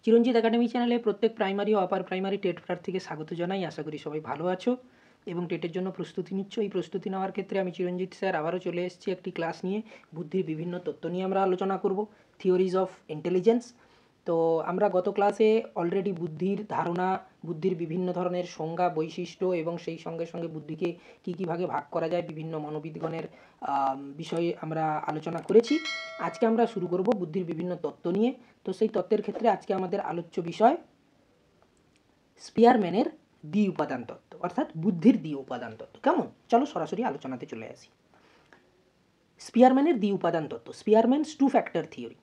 চিরঞ্জিত academy চ্যানেলে প্রত্যেক primary ও upper primary TET প্রার্থীকে স্বাগত জানাই। আশা করি সবাই ভালো আছো এবং টেটের জন্য প্রস্তুতি নিচ্ছ। এই প্রস্তুতি নেওয়ার ক্ষেত্রে আমি চিরঞ্জিত স্যার আবারও চলে এসেছি একটি ক্লাস নিয়ে। বুদ্ধির বিভিন্ন তত্ত্ব নিয়ে আমরা আলোচনা করব, থিওরিজ অফ ইন্টেলিজেন্স। তো আমরা গত ক্লাসে অলরেডি বুদ্ধির ধারণা, বুদ্ধির বিভিন্ন ধরনের সংজ্ঞা, বৈশিষ্ট্য এবং সেই সঙ্গে সঙ্গে বুদ্ধিকে কী কী ভাগে ভাগ করা যায় বিভিন্ন মনোবিদগণের বিষয়ে আমরা আলোচনা করেছি। আজকে আমরা শুরু করব বুদ্ধির বিভিন্ন তত্ত্ব নিয়ে। তো সেই তত্ত্বের ক্ষেত্রে আজকে আমাদের আলোচ্য বিষয় স্পিয়ারম্যানের দ্বি উপাদান তত্ত্ব, অর্থাৎ বুদ্ধির দ্বি উপাদান তত্ত্ব। কেমন? চলো সরাসরি আলোচনাতে চলে আসি। স্পিয়ারম্যানের দ্বি উপাদান তত্ত্ব, স্পিয়ারম্যানস টু ফ্যাক্টর থিওরি।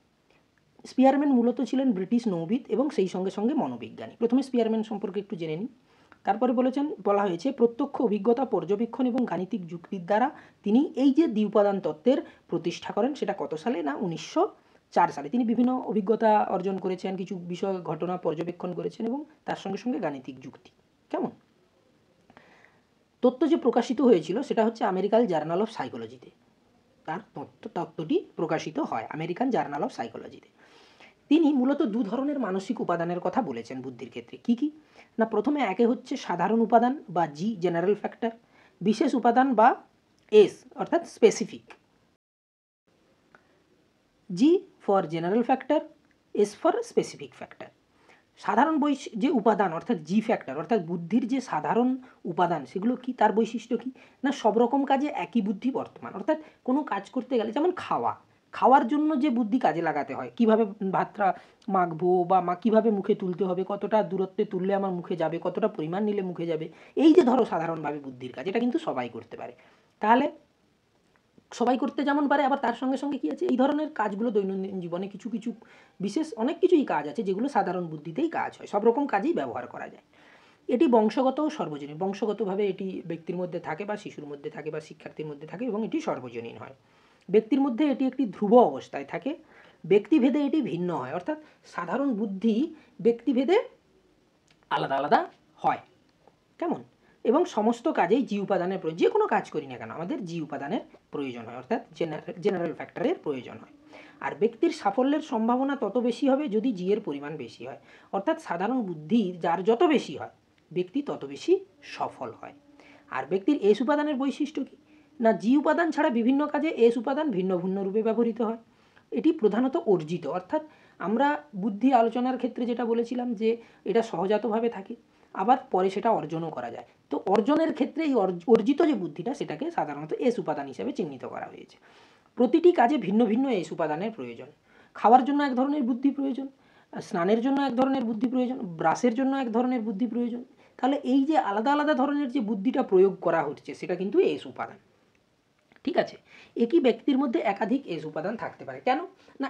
স্পিয়ারম্যান মূলত ছিলেন ব্রিটিশ নৌবিদ এবং সেই সঙ্গে সঙ্গে মনোবিজ্ঞানী। প্রথমে স্পিয়ারম্যান সম্পর্কে একটু জেনে নিই। তারপরে বলা হয়েছে প্রত্যক্ষ অভিজ্ঞতা, পর্যবেক্ষণ এবং গাণিতিক যুক্তির দ্বারা তিনি এই যে দ্বি উপাদান তত্ত্বের প্রতিষ্ঠা করেন। সেটা কত সালে? না 1904 সালে। তিনি বিভিন্ন অভিজ্ঞতা অর্জন করেছেন, কিছু বিষয় ঘটনা পর্যবেক্ষণ করেছেন এবং তার সঙ্গে সঙ্গে গাণিতিক যুক্তি। কেমন? তত্ত্ব যে প্রকাশিত হয়েছিল সেটা হচ্ছে আমেরিকান জার্নাল অফ সাইকোলজিতে। তার তত্ত্বটি প্রকাশিত হয় আমেরিকান জার্নাল অফ সাইকোলজিতে। তিনি মূলত দু ধরনের মানসিক উপাদানের কথা বলেছেন বুদ্ধির ক্ষেত্রে। কি কি? না প্রথমে একে হচ্ছে সাধারণ উপাদান বা জি, জেনারেল ফ্যাক্টর, বিশেষ উপাদান বা এস অর্থাৎ specific. G for general factor, S for specific factor. সাধারণ যে উপাদান অর্থাৎ জি ফ্যাক্টর অর্থাৎ বুদ্ধির যে সাধারণ উপাদান সেগুলো কি, তার বৈশিষ্ট্য কি? না সব রকম কাজে একই বুদ্ধি বর্তমান। অর্থাৎ কোনো কাজ করতে গেলে, যেমন খাওয়ার জন্য যে বুদ্ধি কাজে লাগাতে হয়, কিভাবে ভাতটা মাখবো বা কীভাবে মুখে তুলতে হবে, কতটা দূরত্বে তুললে আমার মুখে যাবে, কতটা পরিমাণ নিলে মুখে যাবে, এই যে ধরো সাধারণভাবে বুদ্ধির কাজ, এটা কিন্তু সবাই করতে পারে। তাহলে সবাই করতে যেমন পারে, আবার তার সঙ্গে সঙ্গে কী আছে, এই ধরনের কাজগুলো দৈনন্দিন জীবনে কিছু কিছু বিশেষ অনেক কিছুই কাজ আছে যেগুলো সাধারণ বুদ্ধিতেই কাজ হয়, সব রকম কাজেই ব্যবহার করা যায়। এটি বংশগত ও সর্বজনীন। বংশগতভাবে এটি ব্যক্তির মধ্যে থাকে বা শিশুর মধ্যে থাকে বা শিক্ষার্থীর মধ্যে থাকে এবং এটি সর্বজনীন হয়। ব্যক্তির মধ্যে এটি একটি ধ্রুব অবস্থায় থাকে, ব্যক্তিভেদে এটি ভিন্ন হয়। অর্থাৎ সাধারণ বুদ্ধি ব্যক্তিভেদে আলাদা আলাদা হয়। কেমন? এবং সমস্ত কাজেই জি উপাদানের প্রয়োজন। যে কোনো কাজ করি না কেন আমাদের জি উপাদানের প্রয়োজন হয়, অর্থাৎ জেনারেল ফ্যাক্টরের প্রয়োজন হয়। আর ব্যক্তির সাফল্যের সম্ভাবনা তত বেশি হবে যদি জি এর পরিমাণ বেশি হয়। অর্থাৎ সাধারণ বুদ্ধি যার যত বেশি হয় ব্যক্তি তত বেশি সফল হয়। আর ব্যক্তির এস উপাদানের বৈশিষ্ট্য কী? না জি উপাদান ছাড়া বিভিন্ন কাজে এস উপাদান ভিন্ন ভিন্ন রূপে ব্যবহৃত হয়। এটি প্রধানত অর্জিত, অর্থাৎ আমরা বুদ্ধি আলোচনার ক্ষেত্রে যেটা বলেছিলাম যে এটা সহজাতভাবে থাকে, আবার পরে সেটা অর্জনও করা যায়। তো অর্জনের ক্ষেত্রে এই অর্জিত যে বুদ্ধিটা সেটাকে সাধারণত এস উপাদান হিসেবে চিহ্নিত করা হয়েছে। প্রতিটি কাজে ভিন্ন ভিন্ন এস উপাদানের প্রয়োজন। খাওয়ার জন্য এক ধরনের বুদ্ধি প্রয়োজন, স্নানের জন্য এক ধরনের বুদ্ধি প্রয়োজন, ব্রাশের জন্য এক ধরনের বুদ্ধি প্রয়োজন। তাহলে এই যে আলাদা আলাদা ধরনের যে বুদ্ধিটা প্রয়োগ করা হচ্ছে সেটা কিন্তু এস উপাদান। ঠিক আছে? একই ব্যক্তির মধ্যে একাধিক এস উপাদান থাকতে পারে। কেন? না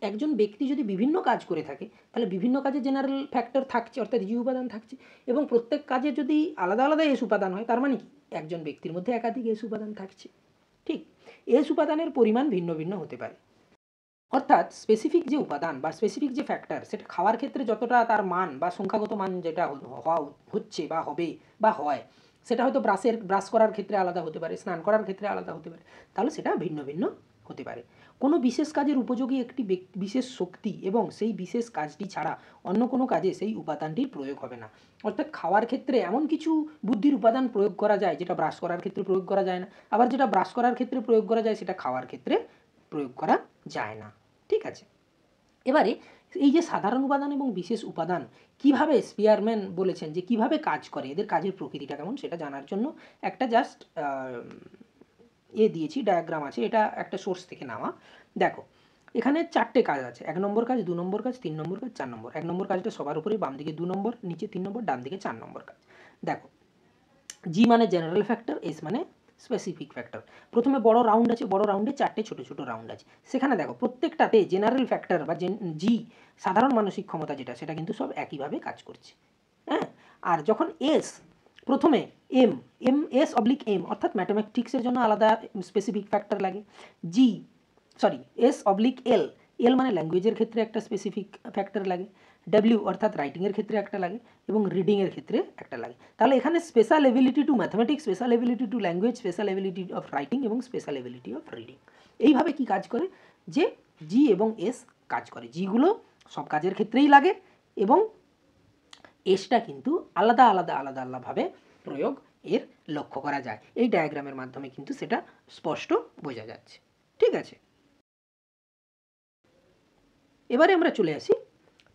একজন ব্যক্তি যদি বিভিন্ন কাজ করে থাকে তাহলে বিভিন্ন কাজে জেনারেল ফ্যাক্টর থাকছে অর্থাৎ জি উপাদান থাকছে, এবং প্রত্যেক কাজে যদি আলাদা আলাদা এস উপাদান হয় তার মানে কি একজন ব্যক্তির মধ্যে একাধিক এস উপাদান থাকছে। ঠিক? এস উপাদানের পরিমাণ ভিন্ন ভিন্ন হতে পারে। অর্থাৎ স্পেসিফিক যে উপাদান বা স্পেসিফিক যে ফ্যাক্টর সেটা খাওয়ার ক্ষেত্রে যতটা তার মান বা সংখ্যাগত মান যেটা হচ্ছে বা হবে বা হয়, সেটা হয়তো ব্রাশ করার ক্ষেত্রে আলাদা হতে পারে, স্নান করার ক্ষেত্রে আলাদা হতে পারে। তাহলে সেটা ভিন্ন ভিন্ন হতে পারে। কোনো বিশেষ কাজের উপযোগী একটি বিশেষ শক্তি এবং সেই বিশেষ কাজটি ছাড়া অন্য কোনো কাজে সেই উপাদানটির প্রয়োগ হবে না। অর্থাৎ খাওয়ার ক্ষেত্রে এমন কিছু বুদ্ধির উপাদান প্রয়োগ করা যায় যেটা ব্রাশ করার ক্ষেত্রে প্রয়োগ করা যায় না, আবার যেটা ব্রাশ করার ক্ষেত্রে প্রয়োগ করা যায় সেটা খাওয়ার ক্ষেত্রে প্রয়োগ করা যায় না। ঠিক আছে? এবারে এই যে সাধারণ উপাদান এবং বিশেষ উপাদান কিভাবে স্পিয়ারম্যান বলেছেন যে কিভাবে কাজ করে, এদের কাজের প্রকৃতিটা কেমন সেটা জানার জন্য একটা জাস্ট দিয়েছি, ডায়াগ্রাম আছে, এটা একটা সোর্স থেকে নেওয়া। দেখো এখানে 4টে কাজ আছে, 1 নম্বর কাজ, 2 নম্বর কাজ, 3 নম্বর কাজ, 4 নম্বর। 1 নম্বর কাজটা সবার উপরে, বাম দিকে 2 নম্বর, নিচে 3 নম্বর, ডান দিকে 4 নম্বর কাজ। দেখো জি মানে জেনারেল ফ্যাক্টর, এস মানে স্পেসিফিক ফ্যাক্টর। প্রথমে বড় রাউন্ড আছে, বড় রাউন্ডে 4টে ছোটো ছোটো রাউন্ড আছে। সেখানে দেখো প্রত্যেকটাতে জেনারেল ফ্যাক্টর বা জি সাধারণ মানসিক ক্ষমতা যেটা সেটা কিন্তু সব একইভাবে কাজ করছে। হ্যাঁ? আর যখন এস প্রথমে এস অবলিক এম অর্থাৎ ম্যাথমেটিক্সের জন্য আলাদা স্পেসিফিক ফ্যাক্টর লাগে। এস অবলিক এল মানে ল্যাঙ্গুয়েজের ক্ষেত্রে একটা স্পেসিফিক ফ্যাক্টর লাগে। ডাব্লিউ অর্থাৎ রাইটিংয়ের ক্ষেত্রে একটা লাগে এবং রিডিংয়ের ক্ষেত্রে একটা লাগে। তাহলে এখানে special ability to mathematics, special ability to language, special ability of writing এবং স্পেশাল এবিলিটি অফ রিডিং, এইভাবে কি কাজ করে যে জি এবং এস কাজ করে। জিগুলো সব কাজের ক্ষেত্রেই লাগে এবং এসটা কিন্তু আলাদা আলাদা আলাদা আলাদাভাবে প্রয়োগ এর লক্ষ্য করা যায়। এই ডায়াগ্রামের মাধ্যমে কিন্তু সেটা স্পষ্ট বোঝা যাচ্ছে। ঠিক আছে, এবারে আমরা চলে আসি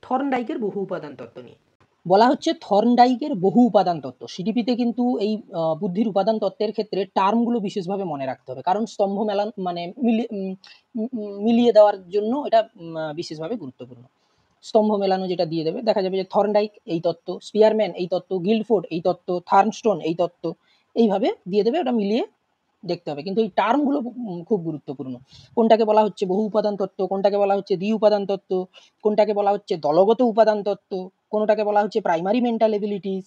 থর্নডাইকের বহু উপাদান তত্ত্ব নিয়ে। বলা হচ্ছে থর্নডাইকের বহু উপাদান তত্ত্ব। সিডিপিতে কিন্তু এই বুদ্ধির উপাদান তত্ত্বের ক্ষেত্রে টার্মগুলো বিশেষভাবে মনে রাখতে হবে, কারণ স্তম্ভ মেলান মানে মিলিয়ে দেওয়ার জন্য এটা বিশেষভাবে গুরুত্বপূর্ণ। স্তম্ভ মেলানো যেটা দিয়ে দেবে, দেখা যাবে যে থর্নডাইক এই তত্ত্ব, স্পিয়ারম্যান এই তত্ত্ব, গিল্ডফোর্ড এই তত্ত্ব, থার্নস্টোন এই তত্ত্ব, এইভাবে দিয়ে দেবে, ওটা মিলিয়ে দেখতে হবে। কিন্তু এই টার্মগুলো খুব গুরুত্বপূর্ণ। কোনটাকে বলা হচ্ছে বহু উপাদান তত্ত্ব, কোনটাকে বলা হচ্ছে দ্বি উপাদান তত্ত্ব, কোনটাকে বলা হচ্ছে দলগত উপাদান তত্ত্ব, কোনটাকে বলা হচ্ছে প্রাইমারি মেন্টাল এবিলিটিস,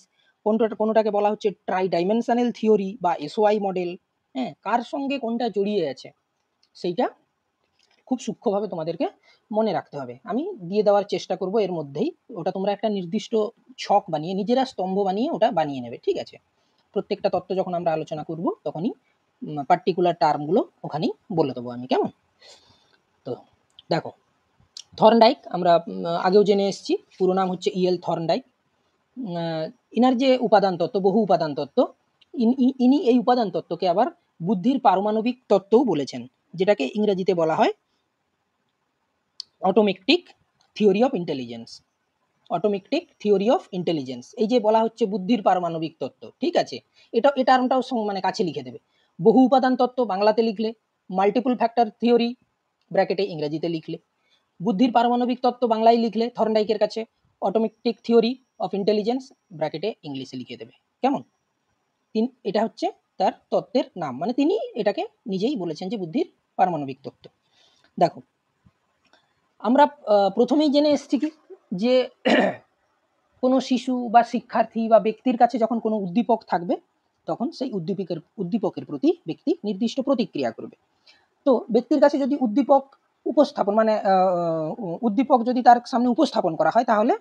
কোনটাকে বলা হচ্ছে ট্রাই ডাইমেনশনাল থিওরি বা এসওআই মডেল। হ্যাঁ, কার সঙ্গে কোনটা জড়িয়ে আছে সেইটা খুব সূক্ষ্মভাবে তোমাদেরকে মনে রাখতে হবে। আমি দিয়ে দেওয়ার চেষ্টা করব এর মধ্যেই, ওটা তোমরা একটা নির্দিষ্ট ছক বানিয়ে নিজেরা স্তম্ভ বানিয়ে ওটা বানিয়ে নেবে। ঠিক আছে, প্রত্যেকটা তত্ত্ব যখন আমরা আলোচনা করব তখনই পার্টিকুলার টার্মগুলো ওখানেই বলে দেবো আমি, কেমন? তো দেখো, থর্নডাইক আমরা আগেও জেনে এসেছি, পুরো নাম হচ্ছে ইএল থর্নডাইক। ইনার যে উপাদান তত্ত্ব, বহু উপাদান তত্ত্ব, ইনি এই উপাদান তত্ত্বকে আবার বুদ্ধির পারমাণবিক তত্ত্বও বলেছেন, যেটাকে ইংরেজিতে বলা হয় automatic theory of intelligence. Automatic theory of intelligence, এই যে বলা হচ্ছে বুদ্ধির পারমাণবিক তত্ত্ব। ঠিক আছে, এটা টার্মটাও মানে কাছে লিখে দেবে। বহু উপাদান তত্ত্ব বাংলাতে লিখলে, মাল্টিপল ফ্যাক্টর থিওরি ব্র্যাকেটে ইংরেজিতে লিখলে, বুদ্ধির পারমাণবিক তত্ত্ব বাংলায় লিখলে থর্নডাইকের কাছে অটোমেটিক থিওরি অফ ইন্টেলিজেন্স ব্র্যাকেটে ইংলিশে লিখে দেবে, কেমন? এটা হচ্ছে তার তত্ত্বের নাম, মানে তিনি এটাকে নিজেই বলেছেন যে বুদ্ধির পারমাণবিক তত্ত্ব। দেখো, আমরা প্রথমেই জেনে এসেছি কি যে কোনো শিশু বা শিক্ষার্থী বা ব্যক্তির কাছে যখন কোনো উদ্দীপক থাকবে তখন সেই উদ্দীপকের প্রতি ব্যক্তি নির্দিষ্ট প্রতিক্রিয়া করবে। তো ব্যক্তির কাছে যদি উদ্দীপক উপস্থাপন মানে উদ্দীপক যদি তার সামনে উপস্থাপন করা হয় তাহলে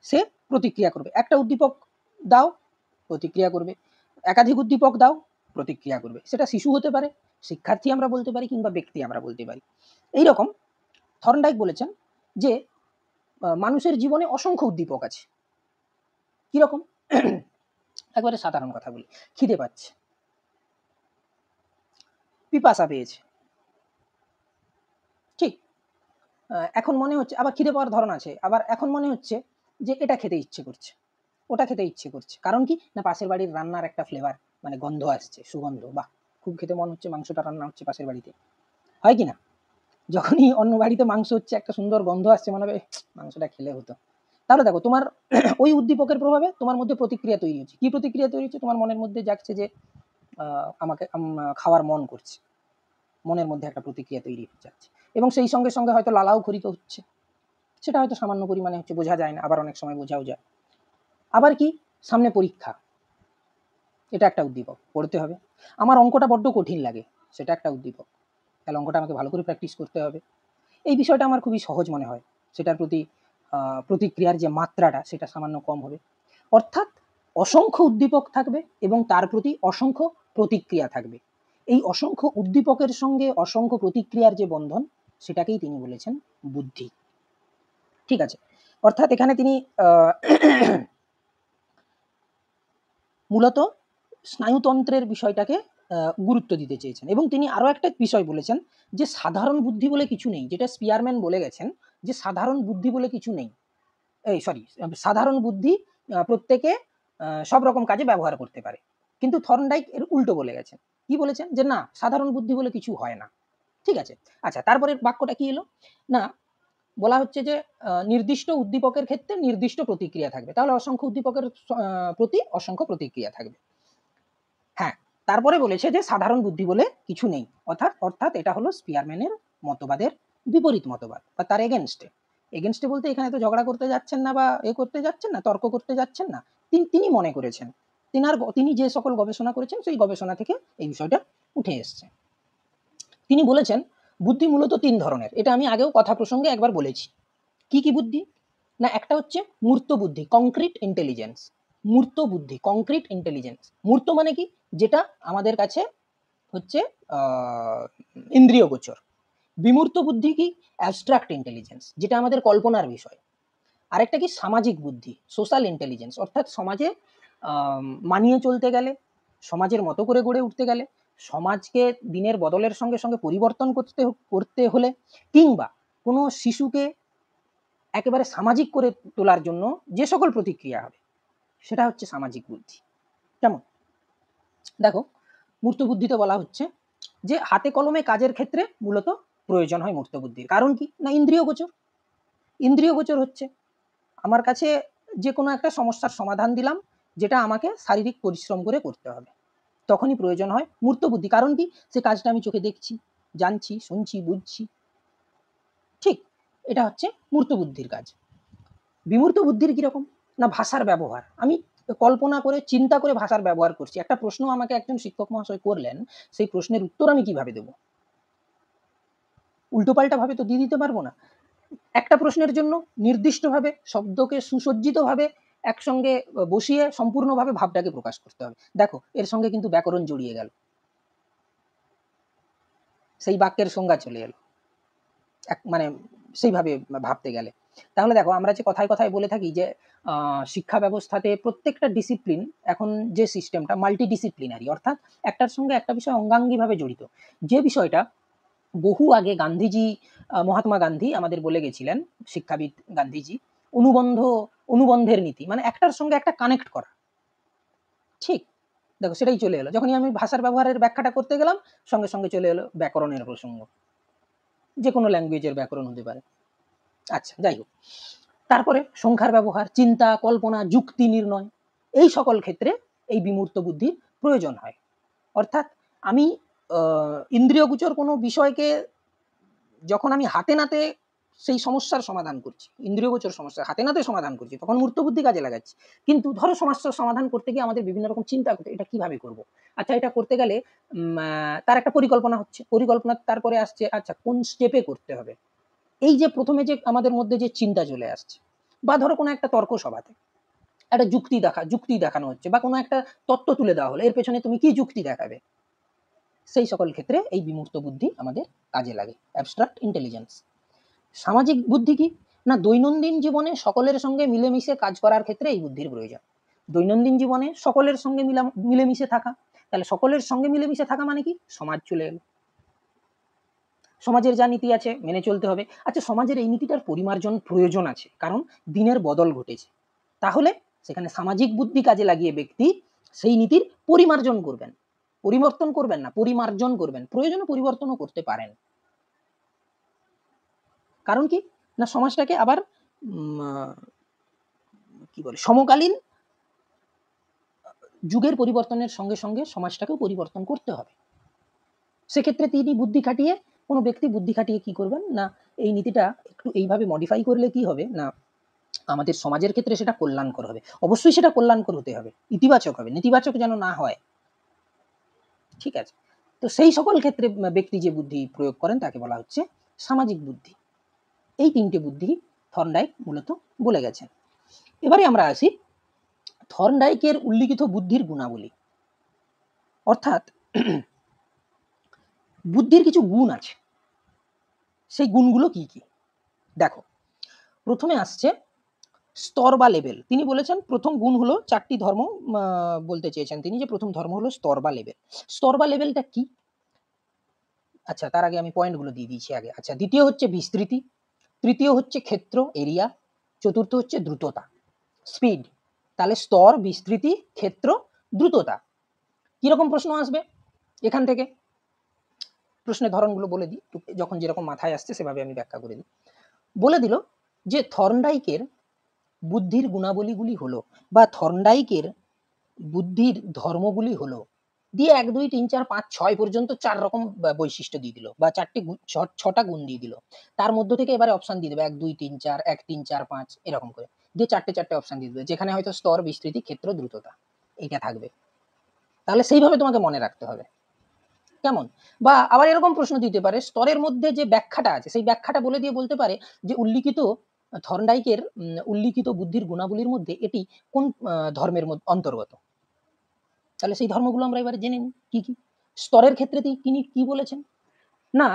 সে প্রতিক্রিয়া করবে। একটা উদ্দীপক দাও, প্রতিক্রিয়া করবে। একাধিক উদ্দীপক দাও, প্রতিক্রিয়া করবে। সেটা শিশু হতে পারে, শিক্ষার্থী আমরা বলতে পারি, কিংবা ব্যক্তি আমরা বলতে পারি। এইরকম থর্নডাইক বলেছেন যে মানুষের জীবনে অসংখ্য উদ্দীপক আছে। কিরকম? একবারে সাধারণ কথা বলি, খিদে পাচ্ছে, পিপাসা পেয়েছে, ঠিক? এখন মনে হচ্ছে, আবার খিদে পাওয়ার ধরন আছে, আবার এখন মনে হচ্ছে যে এটা খেতে ইচ্ছে করছে, ওটা খেতে ইচ্ছে করছে। কারণ কি না, পাশের বাড়ির রান্নার একটা ফ্লেভার মানে গন্ধ আসছে, সুগন্ধ, বাহ খুব খেতে মন হচ্ছে, মাংসটা রান্না হচ্ছে পাশের বাড়িতে, হয় কি না? যখনই অন্য বাড়িতে মাংস হচ্ছে একটা সুন্দর গন্ধ আসছে, মনে হবে মাংসটা খেলে হতো। তাহলে দেখো, তোমার ওই উদ্দীপকের প্রভাবে তোমার মধ্যে প্রতিক্রিয়া তৈরি হচ্ছে। কি প্রতিক্রিয়া তৈরি হচ্ছে? তোমার মনের মধ্যে যাচ্ছে যে আমাকে খাওয়ার মন করছে, মনের মধ্যে একটা প্রতিক্রিয়া তৈরি হয়ে যাচ্ছে, এবং সেই সঙ্গে সঙ্গে হয়তো লালাও খরিত হচ্ছে। সেটা হয়তো সামান্য পরিমাণে হচ্ছে, বোঝা যায় না, আবার অনেক সময় বোঝাও যায়। আবার কি, সামনে পরীক্ষা, এটা একটা উদ্দীপক, পড়তে হবে। আমার অঙ্কটা বড্ড কঠিন লাগে, সেটা একটা উদ্দীপক, তাহলে অঙ্কটা আমাকে ভালো করে প্র্যাকটিস করতে হবে। এই বিষয়টা আমার খুবই সহজ মনে হয়, সেটার প্রতি প্রতিক্রিয়ার যে মাত্রাটা সেটা সামান্য কম হবে। অর্থাৎ অসংখ্য উদ্দীপক থাকবে এবং তার প্রতি অসংখ্য প্রতিক্রিয়া থাকবে। এই অসংখ্য উদ্দীপকের সঙ্গে অসংখ্য প্রতিক্রিয়ার যে বন্ধন, সেটাকেই তিনি বলেছেন বুদ্ধি। ঠিক আছে, অর্থাৎ এখানে তিনি মূলত স্নায়ুতন্ত্রের বিষয়টাকে গুরুত্ব দিতে চেয়েছেন, এবং তিনি আরও একটা বিষয় বলেছেন যে সাধারণ বুদ্ধি বলে কিছু নেই, যেটা স্পিয়ারম্যান বলে গেছেন যে সাধারণ বুদ্ধি বলে কিছু নেই। সাধারণ বুদ্ধি প্রত্যেকে সব রকম কাজে ব্যবহার করতে পারে, কিন্তু থর্নডাইক এর উল্টো বলে গেছেন। কি বলেছেন? যে না, সাধারণ বুদ্ধি বলে কিছু হয় না। ঠিক আছে, আচ্ছা, তারপরে বাক্যটা কি এলো না, বলা হচ্ছে যে নির্দিষ্ট উদ্দীপকের ক্ষেত্রে নির্দিষ্ট প্রতিক্রিয়া থাকবে, তাহলে অসংখ্য উদ্দীপকের প্রতি অসংখ্য প্রতিক্রিয়া থাকবে। হ্যাঁ, তারপরে বলেছে যে সাধারণ বুদ্ধি বলে কিছু নেই, অর্থাৎ এটা হলো স্পিয়ারম্যানের মতবাদের বিপরীত মতবাদ বা তার এগেনস্টে বলতে এখানে তো ঝগড়া করতে যাচ্ছেন না বা করতে যাচ্ছেন না, তর্ক করতে যাচ্ছেন না, তিনি মনে করেছেন, তিনি যে সকল গবেষণা করেছেন সেই গবেষণা থেকে এই বিষয়টা উঠে এসছে। তিনি বলেছেন বুদ্ধি মূলত 3 ধরনের, এটা আমি আগেও কথা প্রসঙ্গে একবার বলেছি। কি কি বুদ্ধি না, একটা হচ্ছে মূর্ত বুদ্ধি, কংক্রিট ইন্টেলিজেন্স। মূর্ত বুদ্ধি, কংক্রিট ইন্টেলিজেন্স। মূর্ত মানে কি? যেটা আমাদের কাছে হচ্ছে ইন্দ্রিয় গোচর। বিমূর্ত বুদ্ধি কি? অ্যাবস্ট্রাক্ট ইন্টেলিজেন্স, যেটা আমাদের কল্পনার বিষয়। আরেকটা কি সামাজিক বুদ্ধি, সোশ্যাল ইন্টেলিজেন্স, অর্থাৎ সমাজে মানিয়ে চলতে গেলে, সমাজের মতো করে গড়ে উঠতে গেলে, সমাজকে দিনের বদলের সঙ্গে সঙ্গে পরিবর্তন করতে হলে, কিংবা কোনো শিশুকে একেবারে সামাজিক করে তোলার জন্য যে সকল প্রতিক্রিয়া হবে সেটা হচ্ছে সামাজিক বুদ্ধি। কেমন? দেখো, মূর্ত বুদ্ধিতে বলা হচ্ছে যে হাতে কলমে কাজের ক্ষেত্রে মূলত প্রয়োজন হয় মূর্ত বুদ্ধির। কারণ কি না, ইন্দ্রিয় গোচর। ইন্দ্রিয় গোচর হচ্ছে আমার কাছে যে কোনো একটা সমস্যার সমাধান দিলাম, যেটা আমাকে শারীরিক পরিশ্রম করে করতে হবে, তখনই প্রয়োজন হয় মূর্ত বুদ্ধি। কারণ কি, সে কাজটা আমি চোখে দেখছি, জানছি, শুনছি, বুঝছি। ঠিক, এটা হচ্ছে মূর্ত বুদ্ধির কাজ। বিমূর্ত বুদ্ধির কিরকম না, ভাষার ব্যবহার। আমি কল্পনা করে চিন্তা করে ভাষার ব্যবহার করছি। একটা প্রশ্ন আমাকে একজন শিক্ষক মহাশয় করলেন, সেই প্রশ্নের উত্তর আমি কিভাবে দেব? উল্টোপাল্টা ভাবে তো দিয়ে দিতে পারবো না। একটা প্রশ্নের জন্য নির্দিষ্টভাবে শব্দকে সুসজ্জিতভাবে একসঙ্গে বসিয়ে সম্পূর্ণভাবে ভাবটাকে প্রকাশ করতে হবে। দেখো, এর সঙ্গে কিন্তু ব্যাকরণ জড়িয়ে গেল, সেই বাক্যের সংজ্ঞা চলে এলো মানে সেইভাবে ভাবতে গেলে। তাহলে দেখো, আমরা যে কথায় কথায় বলে থাকি যে শিক্ষা ব্যবস্থাতে প্রত্যেকটা ডিসিপ্লিন, এখন যে সিস্টেমটা মাল্টি ডিসিপ্লিনারি, অর্থাৎ একটার সঙ্গে একটা বিষয় অঙ্গাঙ্গিভাবে জড়িত। যে বিষয়টা বহু আগে গান্ধীজি, মহাত্মা গান্ধী আমাদের বলে গেছিলেন, শিক্ষাবিদ গান্ধীজি, অনুবন্ধের নীতি, মানে একটার সঙ্গে একটা কানেক্ট করা। ঠিক, দেখো সেটাই চলে এলো। যখনই আমি ভাষার ব্যবহারের ব্যাখ্যাটা করতে গেলাম, সঙ্গে সঙ্গে চলে এলো ব্যাকরণের প্রসঙ্গ। যে কোনো ল্যাঙ্গুয়েজের ব্যাকরণ হতে পারে। আচ্ছা, যাই হোক, তারপরে সংখ্যার ব্যবহার, চিন্তা, কল্পনা, যুক্তি নির্ণয়, এই সকল ক্ষেত্রে এই বিমূর্ত বুদ্ধির প্রয়োজন হয়। অর্থাৎ আমি ইন্দ্রিয়গোচর কোনো বিষয়কে যখন আমি হাতে নাতে সেই সমস্যার সমাধান করছি, ইন্দ্রিয়গোচর সমস্যা হাতে নাতে সমাধান করছি, তখন মূর্ত বুদ্ধি কাজে লাগাচ্ছি। কিন্তু ধরো সমস্যার সমাধান করতে গিয়ে আমাদের বিভিন্ন রকম চিন্তা করতে, এটা কিভাবে করব। আচ্ছা, এটা করতে গেলে তার একটা পরিকল্পনা হচ্ছে, পরিকল্পনা তারপরে আসছে আচ্ছা কোন স্টেপে করতে হবে। এই যে প্রথমে যে আমাদের মধ্যে যে চিন্তা চলে আসছে, বা ধরো কোনো একটা তর্ক সভাতে একটা যুক্তি দেখানো হচ্ছে, বা কোনো একটা তত্ত্ব তুলে দেওয়া হলো, এর পেছনে তুমি কি যুক্তি দেখাবে, সেই সকল ক্ষেত্রে এই বিমূর্ত বুদ্ধি আমাদের কাজে লাগে, অ্যাবস্ট্রাক্ট ইন্টেলিজেন্স। সামাজিক বুদ্ধি কি না, দৈনন্দিন জীবনে সকলের সঙ্গে মিলেমিশে কাজ করার ক্ষেত্রে এই বুদ্ধির প্রয়োজন। দৈনন্দিন জীবনে সকলের সঙ্গে মিলেমিশে থাকা, তাহলে সকলের সঙ্গে মিলেমিশে থাকা মানে কি, সমাজ চলে এলো। সমাজের যা নীতি আছে মেনে চলতে হবে। আচ্ছা, সমাজের এই নীতিটার পরিমার্জন প্রয়োজন আছে, কারণ দিনের বদল ঘটেছে। তাহলে সেখানে সামাজিক বুদ্ধি কাজে লাগিয়ে ব্যক্তি সেই নীতির পরিমার্জন করবেন, পরিবর্তন করবেন না, পরিমার্জন করবেন, প্রয়োজনে পরিবর্তনও করতে পারেন। কারণ কি না, সমাজটাকে আবার কি বলে, সমকালীন যুগের পরিবর্তনের সঙ্গে সঙ্গে সমাজটাকেও পরিবর্তন করতে হবে। সেক্ষেত্রে তিনি বুদ্ধি খাটিয়ে, কোনো ব্যক্তি বুদ্ধি খাটিয়ে কি করবেন না, এই নীতিটা একটু এইভাবে মডিফাই করলে কি হবে না, আমাদের সমাজের ক্ষেত্রে সেটা কল্যাণকর হবে। অবশ্যই সেটা কল্যাণকর হতে হবে, ইতিবাচক হবে, নেতিবাচক যেন না হয়। ঠিক আছে, তো সেই সকল ক্ষেত্রে ব্যক্তি যে বুদ্ধি প্রয়োগ করেন তাকে বলা হচ্ছে সামাজিক বুদ্ধি। এই তিনটে বুদ্ধি থর্নডাইক মূলত বলে গেছেন। এবারে আমরা আসি থর্নডাইকের উল্লিখিত বুদ্ধির গুণাবলী। অর্থাৎ বুদ্ধির কিছু গুণ আছে, সেই গুণগুলো কি কি। দেখো, প্রথমে আসছে স্তর বা লেভেল। তিনি বলেছেন প্রথম গুণ হলো, চারটি ধর্ম বলতে চেয়েছেন তিনি, যে প্রথম ধর্ম হলো স্তর বা লেভেল। স্তর বা লেভেলটা কি? আচ্ছা, তার আগে আমি পয়েন্টগুলো দিয়ে দিয়েছি আগে। আচ্ছা, দ্বিতীয় হচ্ছে বিস্তৃতি, তৃতীয় হচ্ছে ক্ষেত্র, এরিয়া, চতুর্থ হচ্ছে দ্রুততা, স্পিড। তাহলে স্তর, বিস্তৃতি, ক্ষেত্র, দ্রুততা। কিরকম প্রশ্ন আসবে এখান থেকে, প্রশ্নের ধরনগুলো বলে দিই, যখন যেরকম মাথায় আসছে সেভাবে আমি ব্যাখ্যা করে দিই। বলে দিল যে থর্নডাইকের বুদ্ধির গুণাবলীগুলি হলো, বা থর্নডাইকের বুদ্ধির ধর্মগুলি হলো, দিয়ে 1 2 3 4 5 6 পর্যন্ত 4 রকম বৈশিষ্ট্য দিয়ে দিল, বা 6টা গুণ দিয়ে দিল। তার মধ্য থেকে এবারে অপশন দিয়ে দেবে 1 2 3 4, 1 3 4 5 এরকম করে দিয়ে চারটে অপশন দিয়ে দেবে, যেখানে হয়তো স্তর, বিস্তৃতি, ক্ষেত্র, দ্রুততা এইটা থাকবে। তাহলে সেইভাবে তোমাকে মনে রাখতে হবে। কেমন? বা আবার এরকম প্রশ্ন দিতে পারে, স্তরের মধ্যে যে ব্যাখ্যাটা আছে সেই ব্যাখ্যাটা বলে দিয়ে বলতে পারে যে উল্লিখিত থর্নডাইকের উল্লিখিত বুদ্ধির গুণাবলীর মধ্যে এটি কোন ধর্মের অন্তর্গত। তাহলে সেই ধর্মগুলো আমরা এবারে জেনে নিই কি কি। স্তরের ক্ষেত্রে তিনি কি বলেছেন না,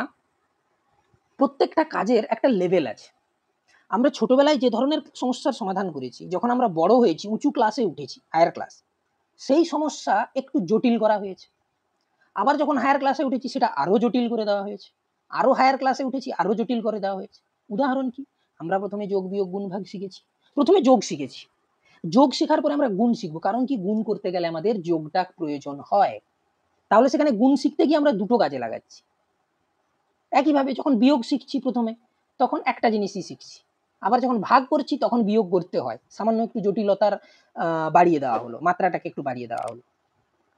প্রত্যেকটা কাজের একটা লেভেল আছে। আমরা ছোটবেলায় যে ধরনের সমস্যার সমাধান করেছি, যখন আমরা বড় হয়েছি, উঁচু ক্লাসে উঠেছি, হায়ার ক্লাস, সেই সমস্যা একটু জটিল করা হয়েছে। আবার যখন হায়ার ক্লাসে উঠেছি সেটা আরো জটিল করে দেওয়া হয়েছে, আরো হায়ার ক্লাসে উঠেছি আরো জটিল করে দেওয়া হয়েছে। উদাহরণ কি? আমরা প্রথমে যোগ বিয়োগ গুণ ভাগ শিখেছি, প্রথমে যোগ শিখেছি, যোগ শেখার পরে আমরা গুণ শিখবো, কারণ কি গুণ করতে গেলে আমাদের যোগটা প্রয়োজন হয়। তাহলে সেখানে গুণ শিখতে গিয়ে আমরা দুটো কাজে লাগাচ্ছি। একইভাবে যখন বিয়োগ শিখছি প্রথমে, তখন একটা জিনিসই শিখছি, আবার যখন ভাগ করছি তখন বিয়োগ করতে হয়, সামান্য একটু জটিলতার বাড়িয়ে দেওয়া হলো, মাত্রাটাকে একটু বাড়িয়ে দেওয়া হলো।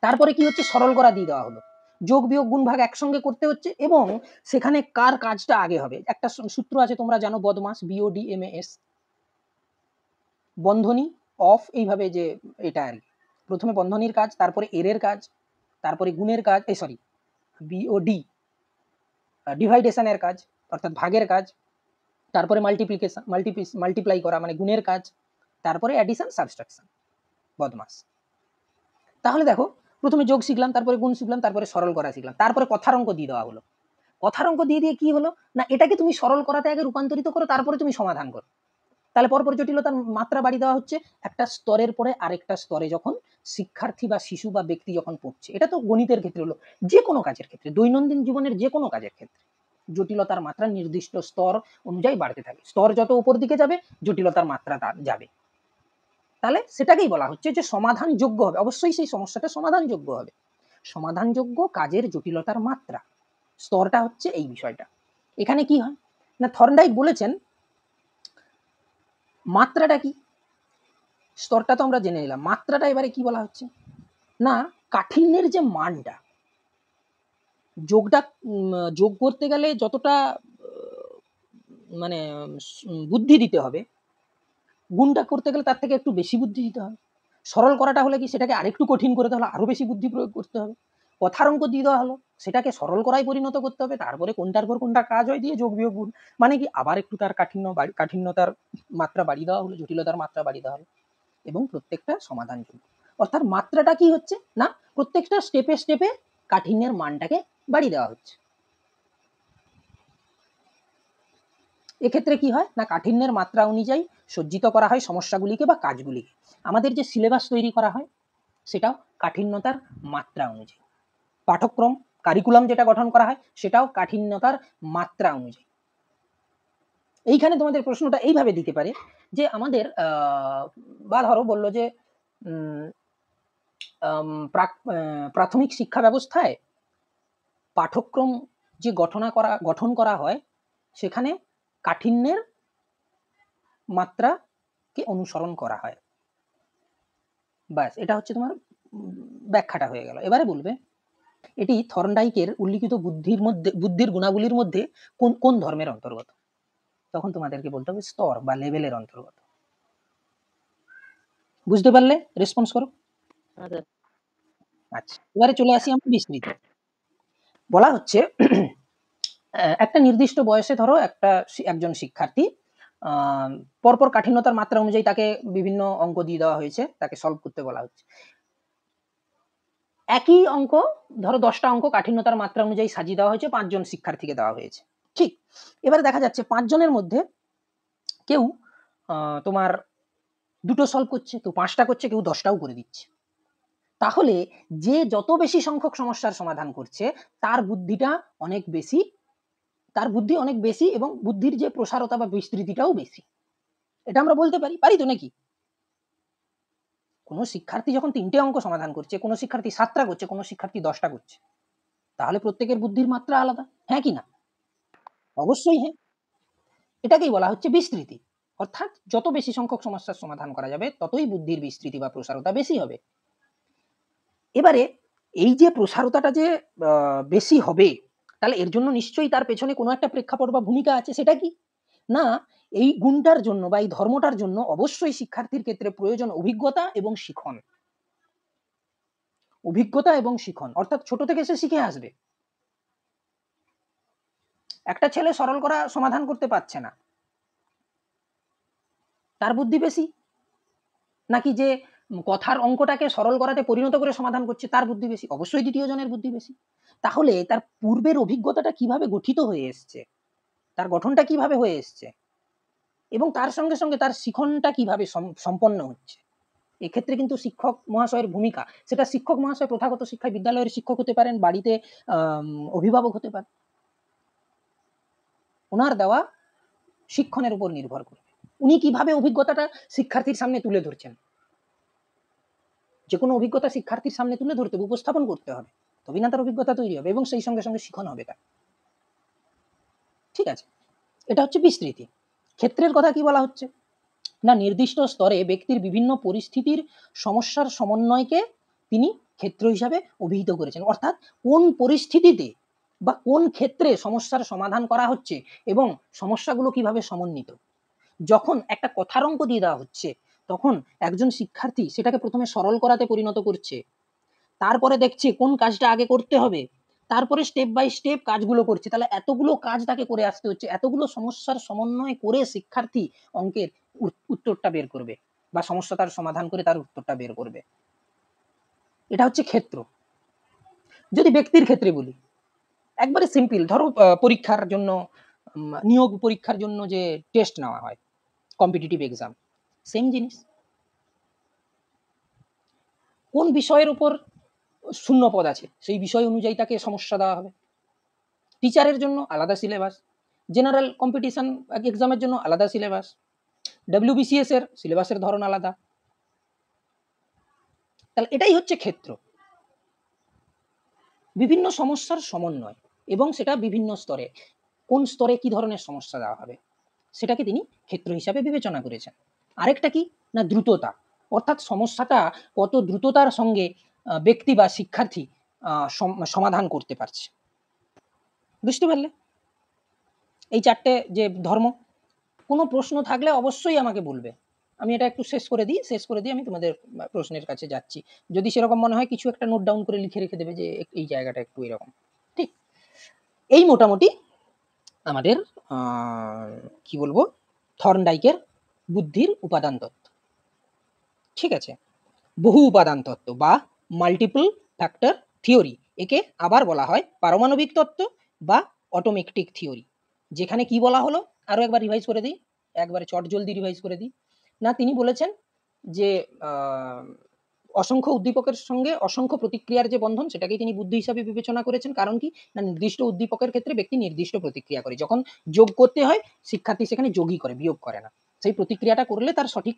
তারপরে কি হচ্ছে, সরল করা দিয়ে দেওয়া হলো, যোগ বিয়োগ গুণ ভাগ একসঙ্গে করতে হচ্ছে, এবং সেখানে কার কাজটা আগে হবে। একটা সূত্র আছে তোমরা জানো, বদমাস, BODMAS, বন্ধনী অফ, এইভাবে যে এটা আর কি, প্রথমে বন্ধনীর কাজ, তারপরে এর কাজ, তারপরে গুণের কাজ, সরি BOD ডিভাইডেশনের কাজ অর্থাৎ ভাগের কাজ, তারপরে মাল্টিপ্লিকেশন মাল্টিপ্লাই করা মানে গুণের কাজ, তারপরে অ্যাডিশন সাবস্ট্রাকশন, বদমাস। তাহলে দেখো, প্রথমে যোগ শিখলাম, তারপরে গুণ শিখলাম, তারপরে সরল করা শিখলাম, তারপরে কথার অঙ্ক দিয়ে দেওয়া হলো। কথার অঙ্ক দিয়ে দিয়ে কি হলো না, এটাকে তুমি সরল করাতে আগে রূপান্তরিত করো, তারপরে তুমি সমাধান করো। তাহলে পরপর জটিলতার মাত্রা বাড়িয়ে দেওয়া হচ্ছে, একটা স্তরের পরে আরেকটা স্তরে যখন শিক্ষার্থী বা শিশু বা ব্যক্তি যখন পড়ছে, এটা তো গণিতের ক্ষেত্রে হলো, যে কোনো কাজের ক্ষেত্রে, দৈনন্দিন জীবনের যে কোনো কাজের ক্ষেত্রে জটিলতার মাত্রা নির্দিষ্ট স্তর অনুযায়ী বাড়তে থাকে, স্তর যত উপর দিকে যাবে জটিলতার মাত্রা যাবে। তাহলে সেটাকেই বলা হচ্ছে যে সমাধানযোগ্য হবে, অবশ্যই সেই সমস্যাটা সমাধানযোগ্য হবে। সমাধানযোগ্য কাজের জটিলতার মাত্রা, স্তরটা হচ্ছে এই বিষয়টা। এখানে কি হয় না, থর্নডাইক বলেছেন মাত্রাটা কি, স্তরটা তো আমরা জেনে নিলাম, মাত্রাটা এবারে কি বলা হচ্ছে না, কাঠিন্যের যে মানটা, যোগটা যোগ করতে গেলে যতটা মানে বুদ্ধি দিতে হবে, গুণটা করতে গেলে তার থেকে একটু বেশি বুদ্ধি দিতে হবে, সরল করাটা হলে কি সেটাকে আরেকটু কঠিন করে দেওয়া হলো, আরো বেশি বুদ্ধি প্রয়োগ করতে হবে, কথার অঙ্ক দিয়ে দেওয়া হলো সেটাকে সরল করায় পরিণত করতে হবে, তারপরে কোনটার পর কোনটা কাজ হয় দিয়ে যোগ বিয়োগ গুণ, মানে কি আবার একটু তার কাঠিন্যতার মাত্রা বাড়িয়ে দেওয়া হলো, জটিলতার মাত্রা বাড়িয়ে দেওয়া হলো, এবং প্রত্যেকটা সমাধানযোগ্য। অর্থাৎ মাত্রাটা কি হচ্ছে না, প্রত্যেকটা স্টেপে স্টেপে কাঠিন্যের মানটাকে বাড়িয়ে দেওয়া হচ্ছে। এক্ষেত্রে কি হয় না, কাঠিন্যের মাত্রা অনুযায়ী সজ্জিত করা হয় সমস্যাগুলিকে বা কাজগুলিকে। আমাদের যে সিলেবাস তৈরি করা হয় সেটাও কাঠিন্যতার মাত্রা অনুযায়ী, পাঠ্যক্রম কারিকুলাম যেটা গঠন করা হয় সেটাও কাঠিন্যতার মাত্রা অনুযায়ী। এইখানে তোমাদের প্রশ্নটা এইভাবে দিতে পারে যে আমাদের বা ধরো বললো যে প্রাথমিক শিক্ষা ব্যবস্থায় পাঠ্যক্রম যে গঠন করা হয় সেখানে কাঠিন্যের মাত্রাকে অনুসরণ করা হয়, ব্যাস এটা হচ্ছে তোমার ব্যাখ্যাটা হয়ে গেল। এবারে বলবে এটি থর্নডাইকের উল্লিখিত বুদ্ধির গুণাবলীর মধ্যে কোন কোন ধর্মের অন্তর্গত, তখন তোমাদেরকে বলতে হবে স্তর বা লেভেলের অন্তর্গত। বুঝতে পারলে রেসপন্স করো। আচ্ছা, এবারে চলে আসি আমরা বিস্তৃত। বলা হচ্ছে একটা নির্দিষ্ট বয়সে ধরো একজন শিক্ষার্থী পরপর কাঠিন্যতার মাত্রা অনুযায়ী তাকে বিভিন্ন অঙ্ক দিয়ে দেওয়া হয়েছে, তাকে সলভ করতে বলা হচ্ছে। একই অঙ্ক ধরো 10টা অঙ্ক কাঠিন্যতার মাত্রা অনুযায়ী সাজিয়ে দেওয়া হয়েছে, 5 জন শিক্ষার্থীকে দেওয়া হয়েছে, ঠিক। এবারে দেখা যাচ্ছে 5 জনের মধ্যে কেউ তোমার 2টো সলভ করছে, কেউ 5টা করছে, কেউ 10টাও করে দিচ্ছে। তাহলে যে যত বেশি সংখ্যক সমস্যার সমাধান করছে তার বুদ্ধি অনেক বেশি এবং বুদ্ধির যে প্রসারতা বা বিস্তৃতিটাও বেশি। এটা আমরা বলতে পারি তো নাকি? কোনো শিক্ষার্থী যখন 3টে অঙ্ক সমাধান করছে, কোনো শিক্ষার্থী 7টা করছে, কোনো শিক্ষার্থী 10টা করছে, তাহলে প্রত্যেকের বুদ্ধির মাত্রা আলাদা, হ্যাঁ কি না? অবশ্যই হ্যাঁ। এটাকেই বলা হচ্ছে বিস্তৃতি, অর্থাৎ যত বেশি সংখ্যক সমস্যার সমাধান করা যাবে ততই বুদ্ধির বিস্তৃতি বা প্রসারতা বেশি হবে। এবারে এই যে প্রসারতাটা যে বেশি হবে, তাহলে এর জন্য নিশ্চয়ই তার পেছনে কোনো একটা প্রেক্ষাপট বা ভূমিকা আছে, সেটা কি না, এই গুণটার জন্য বা এই ধর্মটার জন্য অবশ্যই শিক্ষার্থীর ক্ষেত্রে প্রয়োজন অভিজ্ঞতা এবং শিখন। অভিজ্ঞতা এবং শিখন অর্থাৎ ছোট থেকে সে শিখে আসবে। একটা ছেলে সরল করা সমাধান করতে পারছে না, তার বুদ্ধি বেশি, নাকি যে কথার অঙ্কটাকে সরল করাতে পরিণত করে সমাধান করছে তার বুদ্ধি বেশি? অবশ্যই দ্বিতীয় জনের বুদ্ধি বেশি। তাহলে তার পূর্বের অভিজ্ঞতাটা কিভাবে গঠিত হয়ে এসছে, তার গঠনটা কিভাবে হয়ে এসছে, এবং তার সঙ্গে সঙ্গে তার শিখনটা কিভাবে সম্পন্ন হচ্ছে। এক্ষেত্রে কিন্তু শিক্ষক মহাশয়ের ভূমিকা, সেটা শিক্ষক মহাশয় প্রথাগত শিক্ষায় বিদ্যালয়ের শিক্ষক হতে পারেন, বাড়িতে অভিভাবক হতে পারেন, ওনার দেওয়া শিক্ষণের উপর নির্ভর করে উনি কিভাবে অভিজ্ঞতাটা শিক্ষার্থীর সামনে তুলে ধরছেন। যে কোনো অভিজ্ঞতা শিক্ষার্থীর সামনে তুলে ধরতে হবে, উপস্থাপন করতে হবে, তবেই না তার অভিজ্ঞতা তৈরি হবে এবং সেই সঙ্গে সঙ্গে শিখন হবে তার। ঠিক আছে, এটা হচ্ছে বিস্তৃতি। ক্ষেত্রের কথা কি বলা হচ্ছে না, নির্দিষ্ট স্তরে ব্যক্তির বিভিন্ন পরিস্থিতির সমস্যার সমন্বয়কে তিনি ক্ষেত্র হিসাবে অভিহিত করেছেন। অর্থাৎ কোন পরিস্থিতিতে বা কোন ক্ষেত্রে সমস্যার সমাধান করা হচ্ছে এবং সমস্যাগুলো কিভাবে সমন্বিত। যখন একটা কথার অঙ্ক দিয়ে দেওয়া হচ্ছে তখন একজন শিক্ষার্থী সেটাকে প্রথমে সরল করাতে পরিণত করছে, তারপরে দেখছে কোন কাজটা আগে করতে হবে, তারপরে স্টেপ বাই স্টেপ কাজগুলো করছে। তাহলে এতগুলো কাজ তাকে করে আসতে হচ্ছে, এতগুলো সমস্যার সমন্বয় করে শিক্ষার্থী অঙ্কের উত্তরটা বের করবে বা সমস্যাটার সমাধান করে তার উত্তরটা বের করবে। এটা হচ্ছে ক্ষেত্র। যদি ব্যক্তির ক্ষেত্রে বলি, একবারে সিম্পল, ধরো পরীক্ষার জন্য, নিয়োগ পরীক্ষার জন্য যে টেস্ট নেওয়া হয়, কম্পিটিটিভ এক্সাম, সেম জিনিস। কোন বিষয়ের উপর শূন্য পদ আছে সেই বিষয় অনুযায়ী তাকে সমস্যা দেওয়া হবে। টিচারের জন্য আলাদা সিলেবাস, জেনারেল কম্পিটিশন এক্সামের জন্য আলাদা সিলেবাস, ডব্লিউবিসিএস এর সিলেবাসের ধরন আলাদা। তাহলে এটাই হচ্ছে ক্ষেত্র, বিভিন্ন সমস্যার সমন্বয় এবং সেটা বিভিন্ন স্তরে, কোন স্তরে কি ধরনের সমস্যা দেওয়া হবে সেটাকে তিনি ক্ষেত্র হিসাবে বিবেচনা করেছেন। আরেকটা কি না, দ্রুততা, অর্থাৎ সমস্যাটা কত দ্রুততার সঙ্গে ব্যক্তি বা শিক্ষার্থী সমাধান করতে পারছে। বুঝতে পারলে এই চারটে যে ধর্ম। কোনো প্রশ্ন থাকলে অবশ্যই আমাকে বলবে, আমি এটা একটু শেষ করে দিই আমি তোমাদের প্রশ্নের কাছে যাচ্ছি। যদি সেরকম মনে হয় কিছু একটা নোট ডাউন করে লিখে রেখে দেবে যে এই জায়গাটা একটু এরকম। ঠিক, এই মোটামুটি আমাদের কি বলবো, থর্নডাইকের বুদ্ধির উপাদান তত্ত্ব। ঠিক আছে, বহু উপাদান তত্ত্ব বা মাল্টিপল ফ্যাক্টর থিওরি, একে আবার বলা হয় পারমাণবিক তত্ত্ব বা অটোমেটিক থিওরি। যেখানে কি বলা হলো, আরো একবার রিভাইজ করে দিই, একবারে চট জলদি রিভাইজ করে দিই। না, তিনি বলেছেন যে অসংখ্য উদ্দীপকের সঙ্গে অসংখ্য প্রতিক্রিয়ার যে বন্ধন, সেটাকেই তিনি বুদ্ধি হিসাবে বিবেচনা করেছেন। কারণ কি না, নির্দিষ্ট উদ্দীপকের ক্ষেত্রে ব্যক্তি নির্দিষ্ট প্রতিক্রিয়া করে, যখন যোগ করতে হয় শিক্ষার্থী সেখানে যোগই করে, বিয়োগ করে না। সেই প্রতিক্রিয়াটা করলে তার সঠিক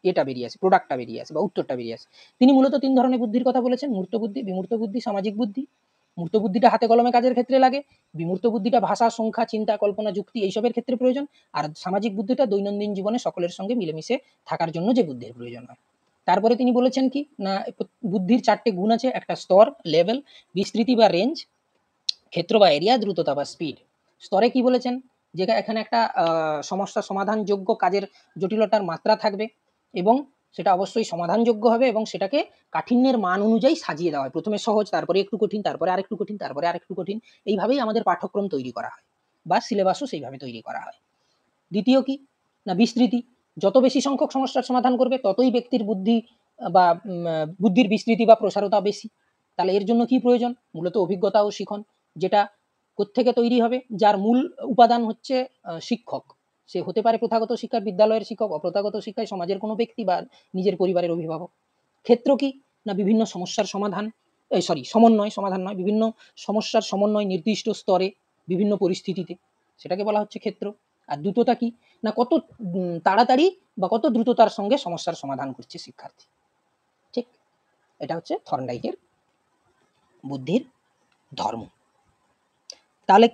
এটা বেরিয়ে আসে, প্রোডাক্টটা বেরিয়ে আসে বা উত্তরটা বেরিয়ে আসে। তিনি মূলত 3 ধরনের বুদ্ধির কথা বলেছেন, মূর্ত বুদ্ধি, বিমূর্ত বুদ্ধি, সামাজিক বুদ্ধি। মূর্ত বুদ্ধিটা হাতে কলমে কাজের ক্ষেত্রে লাগে, বিমূর্ত বুদ্ধিটা ভাষা, সংখ্যা, চিন্তা, কল্পনা, যুক্তি এইসবের ক্ষেত্রে প্রয়োজন, আর সামাজিক বুদ্ধিটা দৈনন্দিন জীবনে সকলের সঙ্গে মিলেমিশে থাকার জন্য যে বুদ্ধির প্রয়োজন হয়। তারপরে তিনি বলেছেন কি না, বুদ্ধির 4টে গুণ আছে, একটা স্তর, লেভেল, বিস্তৃতি বা রেঞ্জ, ক্ষেত্র বা এরিয়া, দ্রুততা বা স্পিড। স্তরে কি বলেছেন, যে এখানে একটা সমস্যা সমাধানযোগ্য কাজের জটিলতার মাত্রা থাকবে এবং সেটা অবশ্যই সমাধানযোগ্য হবে এবং সেটাকে কাঠিন্যের মান অনুযায়ী সাজিয়ে দেওয়া হয়, প্রথমে সহজ, তারপরে একটু কঠিন, তারপরে আরেকটু কঠিন, তারপরে আরেকটু কঠিন। এইভাবেই আমাদের পাঠ্যক্রম তৈরি করা হয় বা সিলেবাসও সেইভাবে তৈরি করা হয়। দ্বিতীয় কি না, বিস্তৃতি, যত বেশি সংখ্যক সমস্যার সমাধান করবে ততই ব্যক্তির বুদ্ধি বা বুদ্ধির বিস্তৃতি বা প্রসারতা বেশি। তাহলে এর জন্য কি প্রয়োজন, মূলত অভিজ্ঞতা ও শিখন, যেটা কোত্থেকে তৈরি হবে, যার মূল উপাদান হচ্ছে শিক্ষক। সে হতে পারে প্রথাগত শিক্ষার বিদ্যালয়ের শিক্ষক, অপ্রথাগত শিক্ষায় সমাজের কোনো ব্যক্তি বা নিজের পরিবারের অভিভাবক। ক্ষেত্র কি না, বিভিন্ন সমস্যার সমাধান, সমন্বয়, সমাধান নয়, বিভিন্ন সমস্যার সমন্বয় নির্দিষ্ট স্তরে বিভিন্ন পরিস্থিতিতে, সেটাকে বলা হচ্ছে ক্ষেত্র। আর দ্রুততা কি না, কত তাড়াতাড়ি বা কত দ্রুততার সঙ্গে সমস্যার সমাধান করছে শিক্ষার্থী। ঠিক, এটা হচ্ছে থর্নডাইকের বুদ্ধির ধর্ম। তাহলে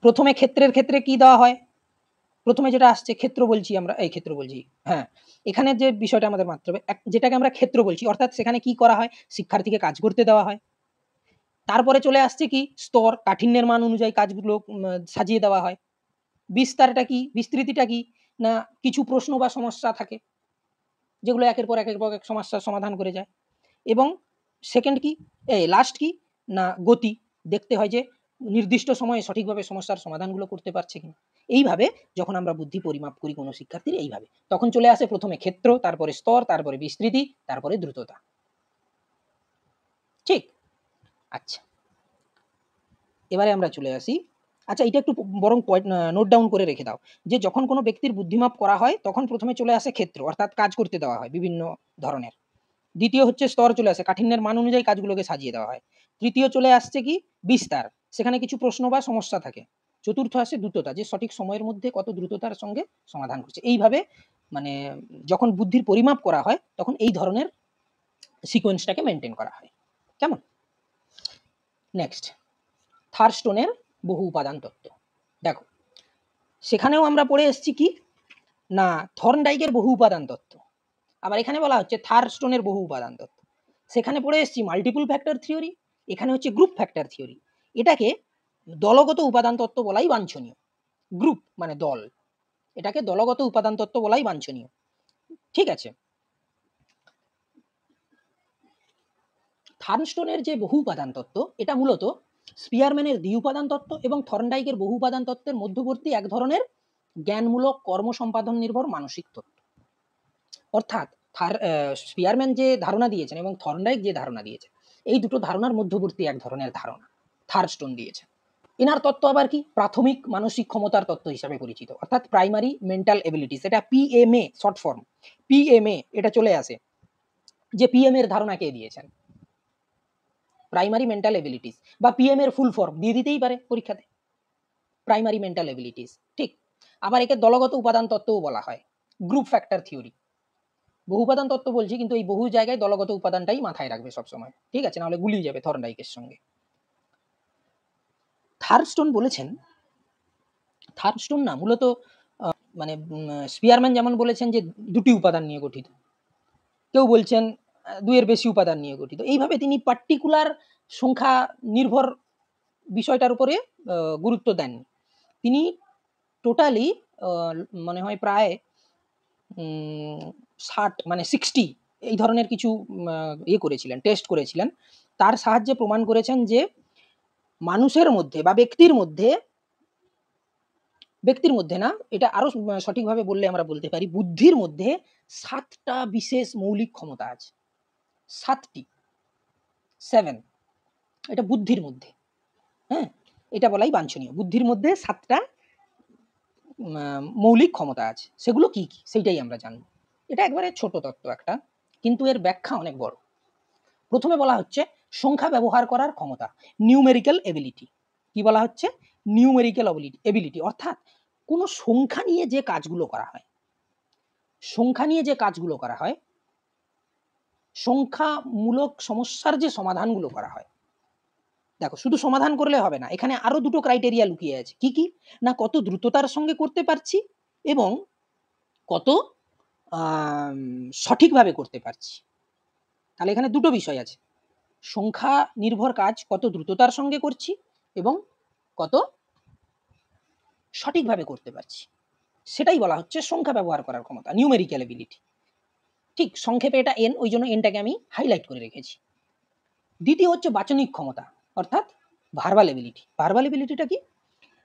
প্রথমে ক্ষেত্রের ক্ষেত্রে কি দেওয়া হয়, প্রথমে যেটা আসছে ক্ষেত্র বলছি আমরা, এই ক্ষেত্র বলছি, হ্যাঁ, এখানে যে বিষয়টা আমাদের মানতে হবে, যেটাকে আমরা ক্ষেত্র বলছি, অর্থাৎ সেখানে কি করা হয়, শিক্ষার্থীকে কাজ করতে দেওয়া হয়। তারপরে চলে আসছে কি স্তর, কাঠিন্যের মান অনুযায়ী কাজগুলো সাজিয়ে দেওয়া হয়। বিস্তারটা কি, বিস্তৃতিটা কি না, কিছু প্রশ্ন বা সমস্যা থাকে যেগুলো একের পর এক সমস্যার সমাধান করে যায়। এবং সেকেন্ড কি, লাস্ট কি না, গতি, দেখতে হয় যে নির্দিষ্ট সময়ে সঠিকভাবে সমস্যার সমাধানগুলো করতে পারছে কিনা। এইভাবে যখন আমরা বুদ্ধি পরিমাপ করি কোনো শিক্ষার্থীর, এইভাবে তখন চলে আসে প্রথমে ক্ষেত্র, তারপরে স্তর, তারপরে বিস্তৃতি, তারপরে দ্রুততা। ঠিক, আচ্ছা, এবারে আমরা চলে আসি আচ্ছা, এটা একটু বরং নোট ডাউন করে রেখে দাও যে যখন কোনো ব্যক্তির বুদ্ধিমাপ করা হয় তখন প্রথমে চলে আসে ক্ষেত্র, অর্থাৎ কাজ করতে দেওয়া হয় বিভিন্ন ধরনের। দ্বিতীয় হচ্ছে স্তর চলে আসে, কাঠিন্যের মান অনুযায়ী কাজগুলোকে সাজিয়ে দেওয়া হয়। তৃতীয় চলে আসছে কি বিস্তার, সেখানে কিছু প্রশ্ন বা সমস্যা থাকে। চতুর্থ আসে দ্রুততা, যে সঠিক সময়ের মধ্যে কত দ্রুততার সঙ্গে সমাধান করছে। এইভাবে মানে যখন বুদ্ধির পরিমাপ করা হয় তখন এই ধরনের সিকোয়েন্সটাকে মেনটেন করা হয়। কেমন? নেক্সট, থার্স্টোনের বহু উপাদান তত্ত্ব। দেখো, সেখানেও আমরা পড়ে এসেছি কি না থর্নডাইকের বহু উপাদান তত্ত্ব। আবার এখানে বলা হচ্ছে থার্স্টোনের বহু উপাদান তত্ত্ব। সেখানে পড়ে এসেছি মাল্টিপল ফ্যাক্টর থিওরি, এখানে হচ্ছে গ্রুপ ফ্যাক্টর থিওরি। এটাকে দলগত উপাদান তত্ত্ব বলাই বাঞ্ছনীয়। গ্রুপ মানে দল, এটাকে দলগত উপাদান তত্ত্ব বলাই বাঞ্ছনীয়। ঠিক আছে। থার্নস্টোনের যে বহু উপাদান তত্ত্ব, এটা মূলত স্পিয়ারম্যানের দ্বি উপাদান তত্ত্ব এবং থর্নডাইকের বহু উপাদান তত্ত্বের মধ্যবর্তী এক ধরনের জ্ঞানমূলক কর্ম সম্পাদন নির্ভর মানসিক তত্ত্ব। অর্থাৎ স্পিয়ারম্যান যে ধারণা দিয়েছেন এবং থর্নডাইক যে ধারণা দিয়েছেন, এই দুটো ধারণার মধ্যবর্তী এক ধরনের ধারণা থার্স্টোন দিয়েছে। এনার তত্ত্ব আবার কি প্রাথমিক মানসিক ক্ষমতার তত্ত্ব হিসাবে পরিচিত, অর্থাৎ প্রাইমারি মেন্টাল এবিলিটিস। এটা পিএমএ শর্ট ফর্ম, পিএমএ এটা চলে আসে। যে পিএম এর ধারণা কে দিয়েছেন? প্রাইমারি মেন্টাল এবিলিটিস, বা পিএম এর ফুল ফর্ম দিয়ে দিতেই পারে পরীক্ষাতে, প্রাইমারি মেন্টাল এবিলিটিস। ঠিক। আবার একে দলগত উপাদান তত্ত্বও বলা হয়, গ্রুপ ফ্যাক্টর থিওরি। বহু উপাদান তত্ত্ব বলছি, কিন্তু এই বহু জায়গায় দলগত উপাদানটাই মাথায় রাখবে সবসময়, ঠিক আছে, নাহলে গুলিয়ে যাবে থর্নডাইকের সঙ্গে। থার্স্টোন বলেছেন, থার্স্টোন না মূলত মানে স্পিয়ারম্যান যেমন বলেছেন যে দুটি উপাদান নিয়ে গঠিত, কেউ বলছেন দুইয়ের বেশি উপাদান নিয়ে গঠিত। এইভাবে তিনি পার্টিকুলার সংখ্যা নির্ভর বিষয়টার উপরে গুরুত্ব দেননি। তিনি টোটালি মনে হয় প্রায় 60 মানে 60 এই ধরনের কিছু ইয়ে করেছিলেন, টেস্ট করেছিলেন। তার সাহায্যে প্রমাণ করেছেন যে মানুষের মধ্যে বা ব্যক্তির মধ্যে না, এটা আরো সঠিকভাবে বললে আমরা বলতে পারি বুদ্ধির মধ্যে 7টা বিশেষ মৌলিক ক্ষমতা আছে। 7টি, 7, এটা বুদ্ধির মধ্যে। হ্যাঁ, এটা বলাই বাঞ্ছনীয়। বুদ্ধির মধ্যে 7টা মৌলিক ক্ষমতা আছে, সেগুলো কি কি সেইটাই আমরা জানবো। এটা একবারে ছোট তত্ত্ব একটা, কিন্তু এর ব্যাখ্যা অনেক বড়। প্রথমে বলা হচ্ছে সংখ্যা ব্যবহার করার ক্ষমতা, নিউমেরিক্যাল এবিলিটি। কি বলা হচ্ছে? নিউমেরিক্যাল এবিলিটি, অর্থাৎ কোনো সংখ্যা নিয়ে যে কাজগুলো করা হয়, সংখ্যা নিয়ে যে কাজগুলো করা হয়, সংখ্যামূলক সমস্যার যে সমাধানগুলো করা হয়। দেখো, শুধু সমাধান করলে হবে না, এখানে আরো দুটো ক্রাইটেরিয়া লুকিয়ে আছে। কি কি না, কত দ্রুততার সঙ্গে করতে পারছি এবং কত সঠিকভাবে করতে পারছি। তাহলে এখানে দুটো বিষয় আছে, সংখ্যা নির্ভর কাজ কত দ্রুততার সঙ্গে করছি এবং কত সঠিকভাবে করতে পারছি, সেটাই বলা হচ্ছে সংখ্যা ব্যবহার করার ক্ষমতা, নিউমেরিক্যাল এবিলিটি। ঠিক, সংক্ষেপে এটা এন, ওই জন্য এনটাকে আমি হাইলাইট করে রেখেছি। দ্বিতীয় হচ্ছে বাচনিক ক্ষমতা, অর্থাৎ ভার্বাল এবিলিটি। ভার্বাল এবিলিটিটা কি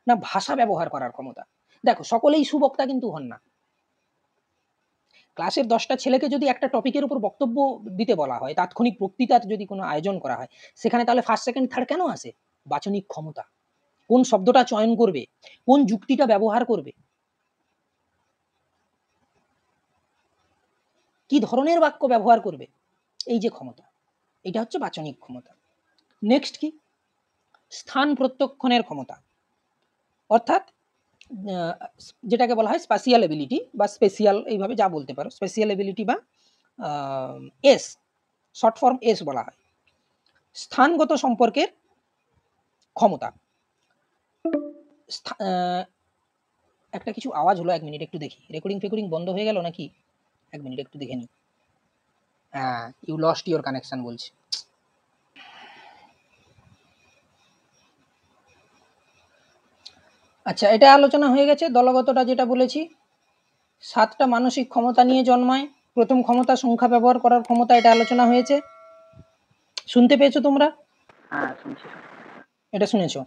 না, ভাষা ব্যবহার করার ক্ষমতা। দেখো, সকলেই সুবক্তা কিন্তু হন না। ক্লাসের 10টা ছেলেকে যদি একটা টপিকের উপর বক্তব্য দিতে বলা হয়, তাৎক্ষণিক বক্তৃতার যদি কোনো আয়োজন করা হয়, সেখানে তাহলে ফার্স্ট সেকেন্ড থার্ড কেন আসে? বাচনিক ক্ষমতা, কোন শব্দটা চয়ন করবে, কোন যুক্তিটা ব্যবহার করবে, কি ধরনের বাক্য ব্যবহার করবে, এই যে ক্ষমতা, এটা হচ্ছে বাচনিক ক্ষমতা। নেক্সট কি, স্থান প্রত্যক্ষণের ক্ষমতা, অর্থাৎ যেটাকে বলা হয় স্পেশিয়াল এবিলিটি বা স্পেশিয়াল, এইভাবে যা বলতে পারো, স্পেশিয়াল এবিলিটি বা এস, শর্ট ফর্ম এস বলা হয়। স্থানগত সম্পর্কের ক্ষমতা। একটা কিছু আওয়াজ হলো, 1 মিনিট একটু দেখি, রেকর্ডিং বন্ধ হয়ে গেল নাকি? 1 মিনিট একটু দেখে নি। হ্যাঁ, ইউ লস্ট ইউর কানেকশন বলছে। আচ্ছা, এটা আলোচনা হয়ে গেছে। দলগতটা যেটা বলেছি, 7টা মানসিক ক্ষমতা নিয়ে জন্মায়। প্রথম ক্ষমতা সংখ্যা ব্যবহার করার ক্ষমতা, এটা আলোচনা হয়েছে। শুনতে পেয়েছো তোমরা? হ্যাঁ, শুনছি। এটা শুনেছো।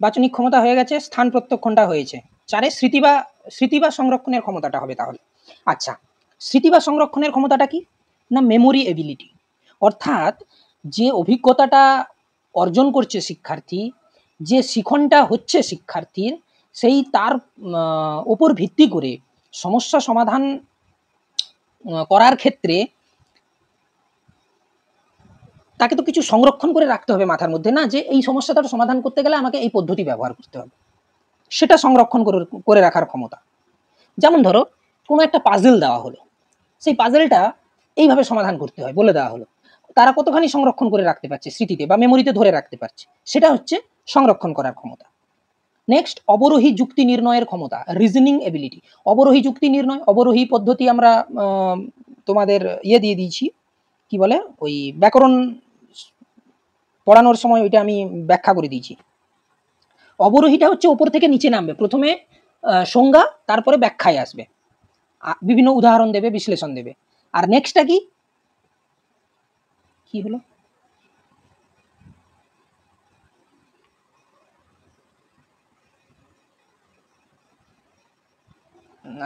বাচনিক ক্ষমতা হয়ে গেছে, স্থান প্রত্যক্ষণটা হয়েছে। 4 স্মৃতি বা সংরক্ষণের ক্ষমতাটা হবে তাহলে। আচ্ছা, স্মৃতি বা সংরক্ষণের ক্ষমতাটা কি না, মেমোরি এবিলিটি, অর্থাৎ যে অভিজ্ঞতাটা অর্জন করছে শিক্ষার্থী, যে শিখনটা হচ্ছে শিক্ষার্থীর, সেই তার ওপর ভিত্তি করে সমস্যা সমাধান করার ক্ষেত্রে তাকে তো কিছু সংরক্ষণ করে রাখতে হবে মাথার মধ্যে, না যে এই সমস্যাটার সমাধান করতে গেলে আমাকে এই পদ্ধতি ব্যবহার করতে হবে, সেটা সংরক্ষণ করে রাখার ক্ষমতা। যেমন ধরো কোনো একটা পাজেল দেওয়া হলো, সেই পাজেলটা এইভাবে সমাধান করতে হয় বলে দেওয়া হলো, তারা কতখানি সংরক্ষণ করে রাখতে পারছে স্মৃতিতে বা মেমোরিতে ধরে রাখতে পারছে, সেটা হচ্ছে সংরক্ষণ করার ক্ষমতা। নেক্সট, অবরোহী যুক্তি নির্ণয়ের ক্ষমতা, রিজনিং এবিলিটি। অবরোহী যুক্তি নির্ণয়, অবরোহী পদ্ধতি আমরা তোমাদের দিয়ে দিয়েছি, কি বলে ওই ব্যাকরণ পড়ানোর সময় ওইটা আমি ব্যাখ্যা করে দিয়েছি। অবরোহীটা হচ্ছে উপর থেকে নিচে নামবে, প্রথমে সংজ্ঞা, তারপরে ব্যাখ্যায় আসবে, বিভিন্ন উদাহরণ দেবে, বিশ্লেষণ দেবে। আর নেক্সটটা কি হলো,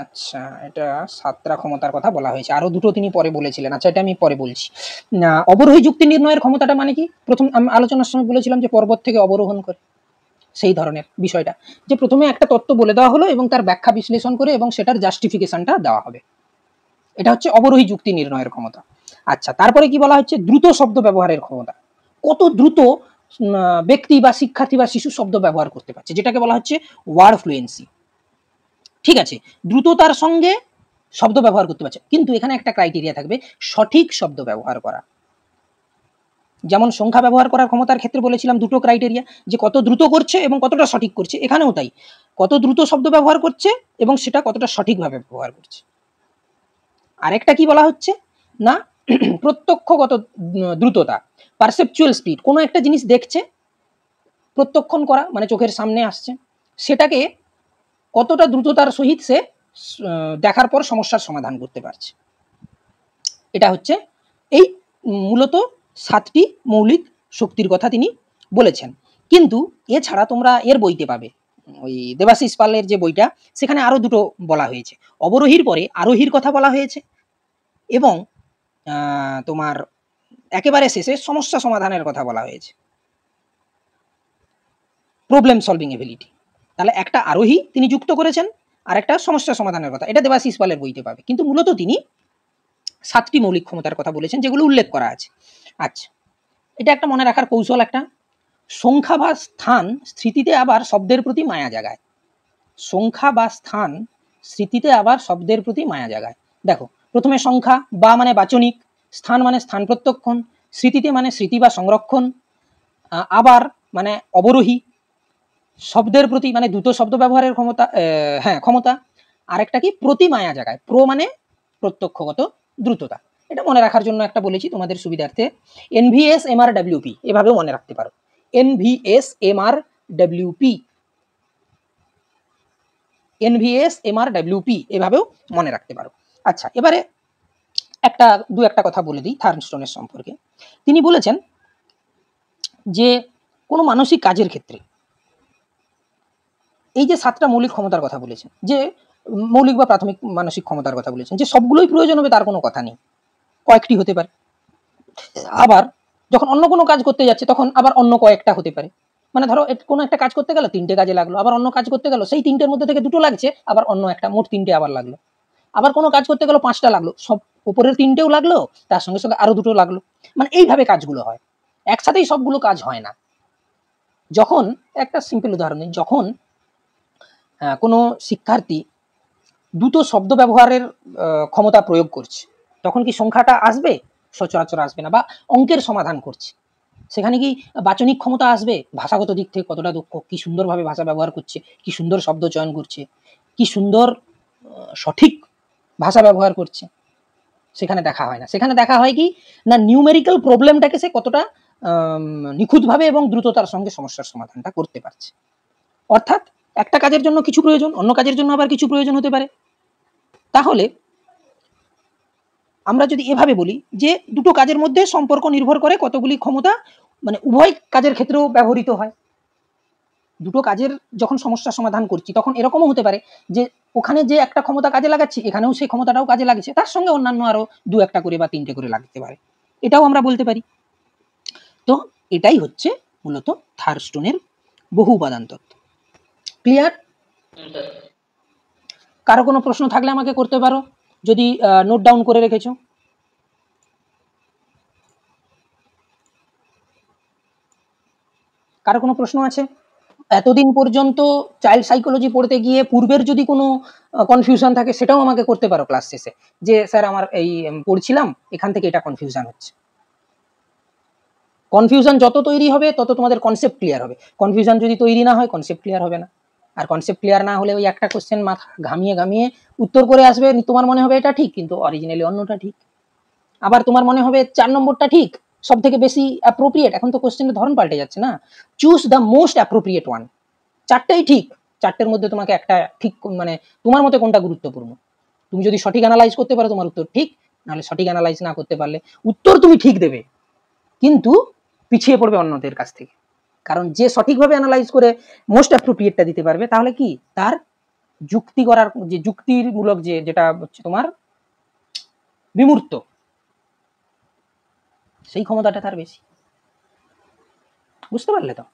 আচ্ছা এটা সাতটা ক্ষমতার কথা বলা হয়েছে, আরো দুটো তিনি পরে বলেছিলেন, আচ্ছা এটা আমি পরে বলছি। অবরোহী যুক্তি নির্ণয়ের ক্ষমতাটা মানে কি, প্রথম আলোচনার সময় বলেছিলাম যে পর্বত থেকে অবরোহণ করে, সেই ধরনের বিষয়টা, যে প্রথমে একটা তত্ত্ব বলে দেওয়া হলো এবং তার ব্যাখ্যা বিশ্লেষণ করে এবং সেটার জাস্টিফিকেশনটা দেওয়া হবে, এটা হচ্ছে অবরোহী যুক্তি নির্ণয়ের ক্ষমতা। আচ্ছা, তারপরে কি বলা হচ্ছে, দ্রুত শব্দ ব্যবহারের ক্ষমতা, কত দ্রুত ব্যক্তি বা শিক্ষার্থী বা শিশু শব্দ ব্যবহার করতে পারছে, যেটাকে বলা হচ্ছে ওয়ার্ড ফ্লুয়েন্সি। ঠিক আছে, দ্রুততার সঙ্গে শব্দ ব্যবহার করতে পারছে, কিন্তু এখানে একটা ক্রাইটেরিয়া থাকবে, সঠিক শব্দ ব্যবহার করা। যেমন সংখ্যা ব্যবহার করার ক্ষমতার ক্ষেত্রে বলেছিলাম দুটো ক্রাইটেরিয়া, যে কত দ্রুত করছে এবং কতটা সঠিক করছে, এখানেও তাই, কত দ্রুত শব্দ ব্যবহার করছে এবং সেটা কতটা সঠিকভাবে ব্যবহার করছে। আরেকটা কি বলা হচ্ছে না, প্রত্যক্ষগত দ্রুততা, পারসেপচুয়াল স্পিড, কোনো একটা জিনিস দেখছে, প্রত্যক্ষণ করা মানে চোখের সামনে আসছে, সেটাকে কতটা দ্রুততার সহিত সে দেখার পর সমস্যার সমাধান করতে পারছে। এটা হচ্ছে এই মূলত 7টি মৌলিক শক্তির কথা তিনি বলেছেন। কিন্তু এছাড়া তোমরা এর বইতে পাবে, ওই দেবাশিস পালের যে বইটা, সেখানে আরো দুটো বলা হয়েছে, অবরোহীর পরে আরোহীর কথা বলা হয়েছে এবং তোমার একেবারে শেষে সমস্যা সমাধানের কথা বলা হয়েছে, প্রবলেম সলভিং এবিলিটি। তাহলে একটা আরোহী তিনি যুক্ত করেছেন আর একটা সমস্যা সমাধানের কথা, এটা দেবাশিস পালের বইতে পাবে, কিন্তু মূলত তিনি 7টি মৌলিক ক্ষমতার কথা বলেছেন যেগুলো উল্লেখ করা আছে। আচ্ছা, এটা একটা মনে রাখার কৌশল, একটা সংখ্যা বা স্থান স্মৃতিতে আবার শব্দের প্রতি মায়া জাগায়। সংখ্যা বা স্থান স্মৃতিতে আবার শব্দের প্রতি মায়া জাগায়। দেখো, প্রথমে সংখ্যা বা মানে বাচনিক, স্থান মানে স্থান প্রত্যক্ষণ, স্মৃতিতে মানে স্মৃতি বা সংরক্ষণ, আবার মানে অবরোহী, শব্দের প্রতি মানে দ্রুত শব্দ ব্যবহারের ক্ষমতা, ক্ষমতা, আরেকটা কি প্রতি মায়া জাগায়, প্রো মানে প্রত্যক্ষগত দ্রুততা। এটা মনে রাখার জন্য একটা বলেছি তোমাদের সুবিধার্থে, এনভিএস এমআর ডাব্লিউপি এভাবেও মনে রাখতে পারো, NVS MR WP, NVS MR WP এভাবেও মনে রাখতে পারো। আচ্ছা, এবারে দু একটা কথা বলে দিই থার্নস্টোনের সম্পর্কে। তিনি বলেছেন যে কোনো মানসিক কাজের ক্ষেত্রে এই যে 7টা মৌলিক ক্ষমতার কথা বলেছেন, যে মৌলিক বা প্রাথমিক মানসিক ক্ষমতার কথা বলেছেন, যে সবগুলোই প্রয়োজন হবে তার কোনো কথা নেই, কয়েকটি হতে পারে। আবার যখন অন্য কোনো কাজ করতে যাচ্ছে তখন আবার অন্য কয়েকটা হতে পারে, মানে ধরো কোনো একটা কাজ করতে গেল 3টে কাজে লাগলো, আবার অন্য কাজ করতে গেল সেই 3টের মধ্যে থেকে 2টো লাগছে, আবার অন্য একটা, মোট 3টে আবার লাগলো, আবার কোনো কাজ করতে গেল 5টা লাগলো, সব উপরের 3টেও লাগলো, তার সঙ্গে সঙ্গে আরো 2টো লাগলো, মানে এইভাবে কাজগুলো হয়, একসাথেই সবগুলো কাজ হয় না। যখন একটা সিম্পল উদাহরণ দিই, যখন কোনো শিক্ষার্থী দ্রুত শব্দ ব্যবহারের ক্ষমতা প্রয়োগ করছে, তখন কি সংখ্যাটা আসবে? সচরাচর আসবে না। বা অঙ্কের সমাধান করছে, সেখানে কি বাচনিক ক্ষমতা আসবে? ভাষাগত দিক থেকে কতটা দক্ষ, কি সুন্দরভাবে ভাষা ব্যবহার করছে, কি সুন্দর শব্দ চয়ন করছে, কি সুন্দর সঠিক ভাষা ব্যবহার করছে, সেখানে দেখা হয় না। সেখানে দেখা হয় কি না, নিউমেরিক্যাল প্রবলেমটাকে সে কতটা নিখুঁতভাবে এবং দ্রুততার সঙ্গে সমস্যার সমাধানটা করতে পারছে। অর্থাৎ একটা কাজের জন্য কিছু প্রয়োজন, অন্য কাজের জন্য আবার কিছু প্রয়োজন হতে পারে। তাহলে আমরা যদি এভাবে বলি যে দুটো কাজের মধ্যে সম্পর্ক নির্ভর করে কতগুলি ক্ষমতা, মানে উভয় কাজের ক্ষেত্রেও ব্যবহৃত হয়। দুটো কাজের যখন সমস্যা সমাধান করছি তখন এরকমও হতে পারে যে ওখানে যে একটা ক্ষমতা কাজে লাগাচ্ছি এখানেও সেই ক্ষমতাটাও কাজে লাগছে, তার সঙ্গে অন্যান্য আরো 2-1টা করে বা 3টে করে লাগতে পারে, এটাও আমরা বলতে পারি। তো এটাই হচ্ছে মূলত থার্স্টোনের বহু উপাদান তত্ত্ব। ক্লিয়ার? কারো কোনো প্রশ্ন থাকলে আমাকে করতে পারো, যদি নোট ডাউন করে রেখেছো। কারো কোনো প্রশ্ন আছে? এতদিন পর্যন্ত চাইল্ড সাইকোলজি পড়তে গিয়ে পূর্বের যদি কোনো কনফিউশন থাকে সেটাও আমাকে করতে পারো ক্লাস শেষে, যে স্যার আমার এই পড়ছিলাম এখান থেকে এটা কনফিউশন হচ্ছে। কনফিউশন যত তৈরি হবে তত তোমাদের কনসেপ্ট ক্লিয়ার হবে, কনফিউশন যদি তৈরি না হয় কনসেপ্ট ক্লিয়ার হবে না। আর কনসেপ্ট ক্লিয়ার না হলে ওই একটা কোশ্চেন মাথা ঘামিয়ে ঘামিয়ে উত্তর করে আসবে, তোমার মনে হবে এটা ঠিক কিন্তু অরিজিনালি অন্যটা ঠিক। আবার তোমার মনে হবে 4 নম্বরটা ঠিক, সব থেকে বেশি অ্যাপ্রোপ্রিয়েট। এখন তো কোশ্চেনের ধরন পাল্টে যাচ্ছে না, choose the most appropriate one. চারটেই ঠিক, চারটের মধ্যে তোমাকে একটা ঠিক, মানে তোমার মতে কোনটা গুরুত্বপূর্ণ। তুমি যদি সঠিক অ্যানালাইজ করতে পারো তোমার উত্তর ঠিক, নাহলে সঠিক অ্যানালাইজ না করতে পারলে উত্তর তুমি ঠিক দেবে কিন্তু পিছিয়ে পড়বে অন্যদের কাছ থেকে। কারণ যে সঠিকভাবে অ্যানালাইজ করে মোস্ট অ্যাপ্রোপ্রিয়েটটা দিতে পারবে তাহলে কি তার যুক্তি করার যে যুক্তিমূলক যেটা হচ্ছে তোমার বিমূর্ত, সেই ক্ষমতাটা তার বেশি। বুঝতে পারলে তো?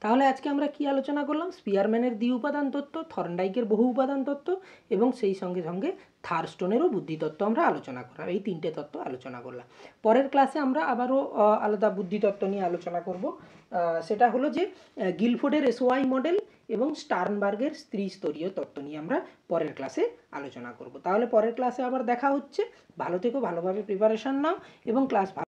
তাহলে আজকে আমরা কি আলোচনা করলাম? স্পিয়ারম্যানের দ্বি উপাদান তত্ত্ব, থর্নডাইকের বহু উপাদান তত্ত্ব এবং সেই সঙ্গে সঙ্গে থার্স্টোনেরও বুদ্ধিতত্ত্ব আমরা আলোচনা করলাম। এই তিনটে তত্ত্ব আলোচনা করলাম। পরের ক্লাসে আমরা আবারও আলাদা বুদ্ধিতত্ত্ব নিয়ে আলোচনা করব। সেটা হলো যে গিলফোর্ডের এসওআই মডেল এবং স্টার্নবার্গের ত্রিস্তরীয় তত্ত্ব নিয়ে আমরা পরের ক্লাসে আলোচনা করব। তাহলে পরের ক্লাসে আবার দেখা হচ্ছে। ভালো থেকো, ভালোভাবে প্রিপারেশান নাও এবং ক্লাস ভালো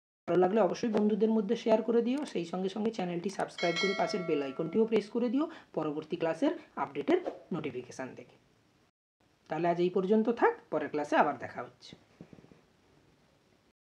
লাগলে অবশ্যই বন্ধুদের মধ্যে শেয়ার করে দিও। সেই সঙ্গে সঙ্গে চ্যানেলটি সাবস্ক্রাইব করে পাশের বেল আইকনটিও প্রেস করে দিও পরবর্তী ক্লাসের আপডেটের নোটিফিকেশান দেখে। তাহলে আজ এই পর্যন্ত থাক, পরের ক্লাসে আবার দেখা হচ্ছে।